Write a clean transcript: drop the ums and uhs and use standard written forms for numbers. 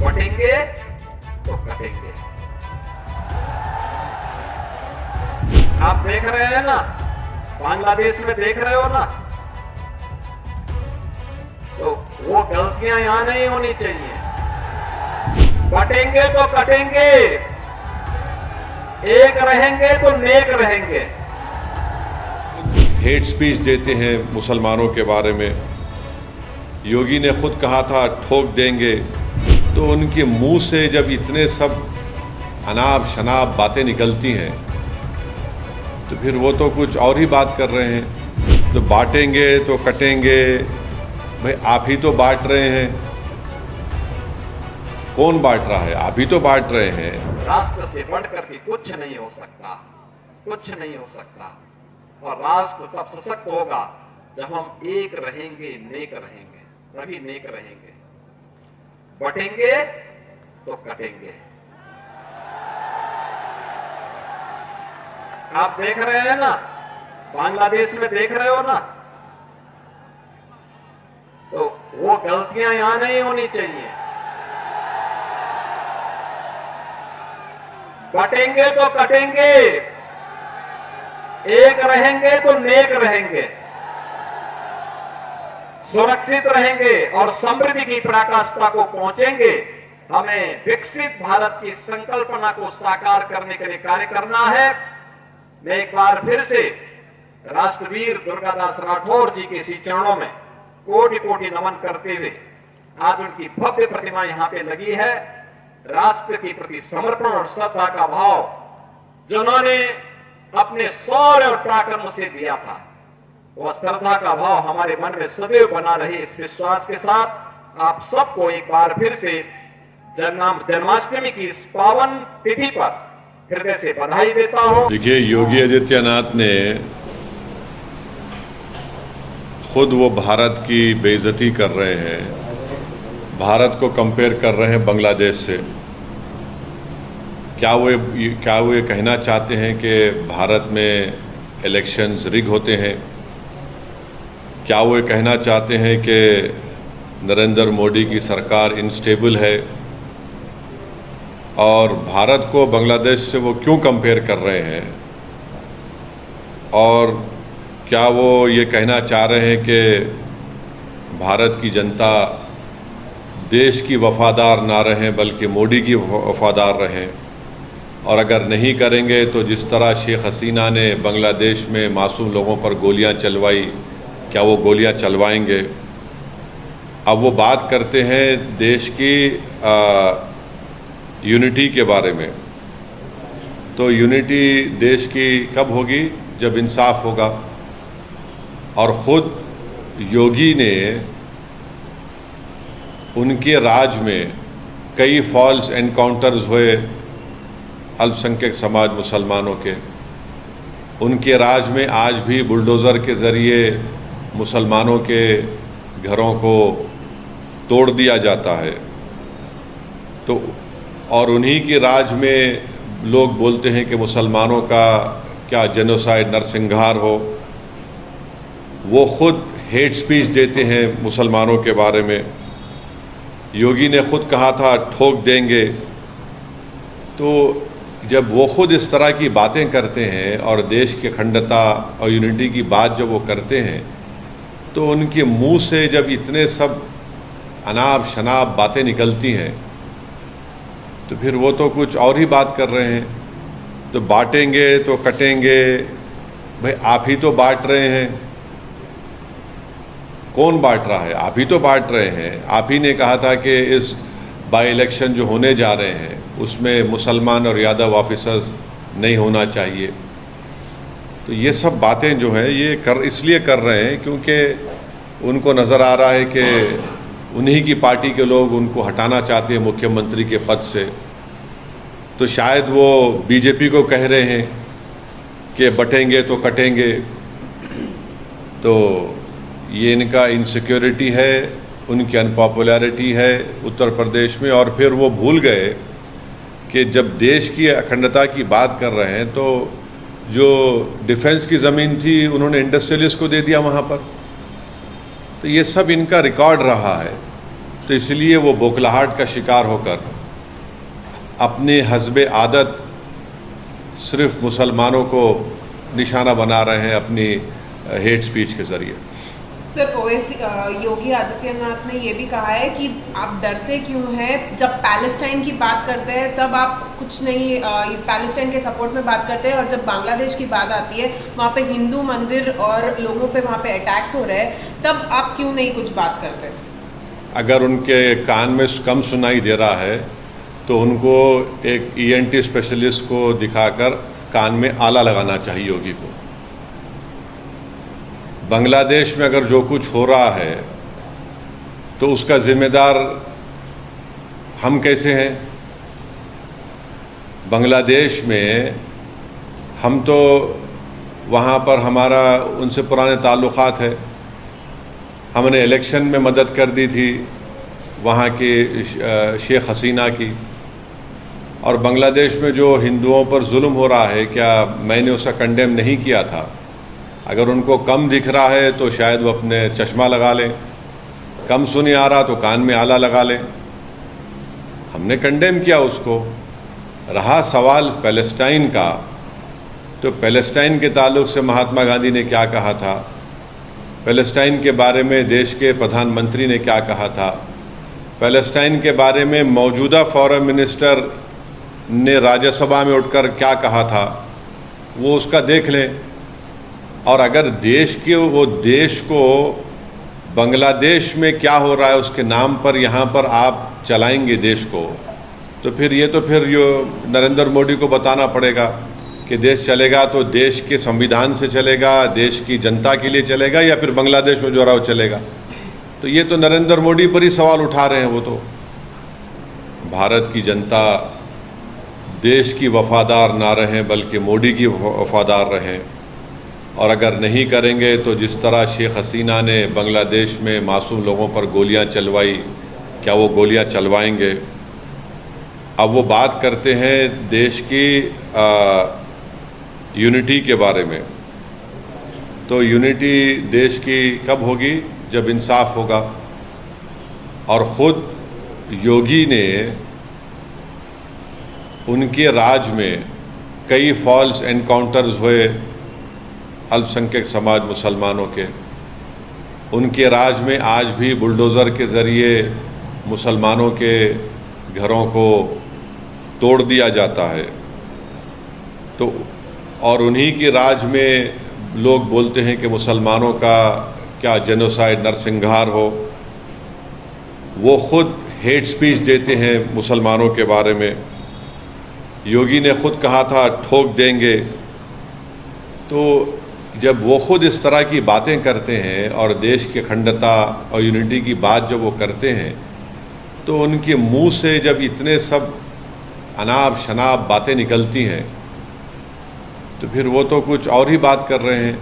बटेंगे तो कटेंगे। आप देख रहे हैं ना, बांग्लादेश में देख रहे हो ना, तो वो गलतियां यहां नहीं होनी चाहिए। बटेंगे तो कटेंगे, एक रहेंगे तो नेक रहेंगे। हेट स्पीच देते हैं मुसलमानों के बारे में। योगी ने खुद कहा था ठोक देंगे, तो उनके मुंह से जब इतने सब अनाप शनाप बातें निकलती हैं तो फिर वो तो कुछ और ही बात कर रहे हैं। तो बांटेंगे तो कटेंगे, भाई आप ही तो बांट रहे हैं। कौन बांट रहा है? आप ही तो बांट रहे हैं। राष्ट्र से बढ़कर के कुछ नहीं हो सकता, कुछ नहीं हो सकता। और राष्ट्र तब सशक्त होगा जब हम एक रहेंगे, नेक रहेंगे, तभी नेक रहेंगे। बटेंगे तो कटेंगे। आप देख रहे हैं ना, बांग्लादेश में देख रहे हो ना, तो वो गलतियां यहां नहीं होनी चाहिए। बटेंगे तो कटेंगे, एक रहेंगे तो नेक रहेंगे, सुरक्षित रहेंगे और समृद्धि की पराकाष्ठा को पहुंचेंगे। हमें विकसित भारत की संकल्पना को साकार करने के लिए कार्य करना है। मैं एक बार फिर से राष्ट्रवीर दुर्गादास राठौर जी के इसी चरणों में कोटि कोटि नमन करते हुए, आज उनकी भव्य प्रतिमा यहां पे लगी है। राष्ट्र के प्रति समर्पण और श्रद्धा का भाव जिन्होंने अपने शौर्य और पराक्रम से दिया था, वह श्रद्धा का भाव हमारे मन में सदैव बना रहे। इस विश्वास के साथ आप सबको एक बार फिर से जन्माष्टमी की इस पावन तिथि पर हृदय से बधाई देता हूं। देखिए, योगी आदित्यनाथ ने खुद वो भारत की बेइज्जती कर रहे हैं, भारत को कंपेयर कर रहे हैं बांग्लादेश से। क्या वो ये कहना चाहते हैं कि भारत में इलेक्शंस रिग होते हैं? क्या वो ये कहना चाहते हैं कि नरेंद्र मोदी की सरकार इनस्टेबल है? और भारत को बांग्लादेश से वो क्यों कंपेयर कर रहे हैं? और क्या वो ये कहना चाह रहे हैं कि भारत की जनता देश की वफादार ना रहें बल्कि मोदी की वफादार रहें? और अगर नहीं करेंगे तो जिस तरह शेख हसीना ने बांग्लादेश में मासूम लोगों पर गोलियां चलवाई, क्या वो गोलियां चलवाएंगे? अब वो बात करते हैं देश की यूनिटी के बारे में। तो यूनिटी देश की कब होगी? जब इंसाफ होगा। और ख़ुद योगी ने उनके राज में कई फॉल्स एनकाउंटर्स हुए अल्पसंख्यक समाज मुसलमानों के। उनके राज में आज भी बुलडोज़र के ज़रिए मुसलमानों के घरों को तोड़ दिया जाता है। तो और उन्हीं के राज में लोग बोलते हैं कि मुसलमानों का क्या जेनोसाइड नरसंहार हो। वो खुद हेट स्पीच देते हैं मुसलमानों के बारे में। योगी ने खुद कहा था ठोक देंगे। तो जब वो खुद इस तरह की बातें करते हैं और देश की अखंडता और यूनिटी की बात जब वो करते हैं, तो उनके मुंह से जब इतने सब अनाप शनाप बातें निकलती हैं तो फिर वो तो कुछ और ही बात कर रहे हैं। तो बांटेंगे तो कटेंगे, भाई आप ही तो बांट रहे हैं। कौन बांट रहा है? आप ही तो बांट रहे हैं। आप ही ने कहा था कि इस बाई इलेक्शन जो होने जा रहे हैं उसमें मुसलमान और यादव ऑफिसर्स नहीं होना चाहिए। तो ये सब बातें जो हैं ये इसलिए कर रहे हैं क्योंकि उनको नज़र आ रहा है कि उन्हीं की पार्टी के लोग उनको हटाना चाहते हैं मुख्यमंत्री के पद से। तो शायद वो बीजेपी को कह रहे हैं कि बटेंगे तो कटेंगे। तो ये इनका इनसिक्योरिटी है, उनकी अनपॉपुलैरिटी है उत्तर प्रदेश में। और फिर वो भूल गए कि जब देश की अखंडता की बात कर रहे हैं तो जो डिफेंस की ज़मीन थी उन्होंने इंडस्ट्रियलिस्ट को दे दिया वहाँ पर। तो ये सब इनका रिकॉर्ड रहा है। तो इसलिए वो बौखलाहट का शिकार होकर अपने हस्बे आदत सिर्फ मुसलमानों को निशाना बना रहे हैं अपनी हेट स्पीच के ज़रिए। सर, ओवैसी योगी आदित्यनाथ ने ये भी कहा है कि आप डरते क्यों हैं, जब पैलेस्टाइन की बात करते हैं तब आप कुछ नहीं पैलेस्टाइन के सपोर्ट में बात करते हैं, और जब बांग्लादेश की बात आती है वहाँ पे हिंदू मंदिर और लोगों पे वहाँ पे अटैक्स हो रहे हैं, तब आप क्यों नहीं कुछ बात करते? अगर उनके कान में कम सुनाई दे रहा है तो उनको एक ENT स्पेशलिस्ट को दिखाकर कान में आला लगाना चाहिए योगी को। बांग्लादेश में अगर जो कुछ हो रहा है तो उसका जिम्मेदार हम कैसे हैं? बांग्लादेश में हम तो वहाँ पर हमारा उनसे पुराने ताल्लुक़ात है, हमने इलेक्शन में मदद कर दी थी वहाँ की शेख हसीना की, और बांग्लादेश में जो हिंदुओं पर जुल्म हो रहा है क्या मैंने उसका कंडेम नहीं किया था? अगर उनको कम दिख रहा है तो शायद वो अपने चश्मा लगा लें, कम सुनी आ रहा तो कान में आला लगा लें। हमने कंडेम किया उसको। रहा सवाल पैलेस्टाइन का, तो पैलेस्टाइन के ताल्लुक़ से महात्मा गांधी ने क्या कहा था, पैलेस्टाइन के बारे में देश के प्रधानमंत्री ने क्या कहा था, पैलेस्टाइन के बारे में मौजूदा फॉरेन मिनिस्टर ने राज्यसभा में उठकर क्या कहा था, वो उसका देख लें। और अगर देश को बांग्लादेश में क्या हो रहा है उसके नाम पर यहाँ पर आप चलाएंगे देश को, तो फिर नरेंद्र मोदी को बताना पड़ेगा कि देश चलेगा तो देश के संविधान से चलेगा, देश की जनता के लिए चलेगा, या फिर बांग्लादेश में जो रहा चलेगा। तो ये तो नरेंद्र मोदी पर ही सवाल उठा रहे हैं। वो तो भारत की जनता देश की वफादार ना रहें बल्कि मोदी की वफादार रहें, और अगर नहीं करेंगे तो जिस तरह शेख हसीना ने बांग्लादेश में मासूम लोगों पर गोलियां चलवाई, क्या वो गोलियां चलवाएंगे? अब वो बात करते हैं देश की यूनिटी के बारे में, तो यूनिटी देश की कब होगी? जब इंसाफ होगा। और ख़ुद योगी ने उनके राज में कई फॉल्स एनकाउंटर्स हुए अल्पसंख्यक समाज मुसलमानों के। उनके राज में आज भी बुलडोज़र के ज़रिए मुसलमानों के घरों को तोड़ दिया जाता है। तो और उन्हीं के राज में लोग बोलते हैं कि मुसलमानों का क्या जेनोसाइड, नरसंहार हो। वो खुद हेट स्पीच देते हैं मुसलमानों के बारे में। योगी ने खुद कहा था ठोक देंगे। तो जब वो खुद इस तरह की बातें करते हैं और देश की अखंडता और यूनिटी की बात जब वो करते हैं, तो उनके मुंह से जब इतने सब अनाप शनाप बातें निकलती हैं तो फिर वो तो कुछ और ही बात कर रहे हैं।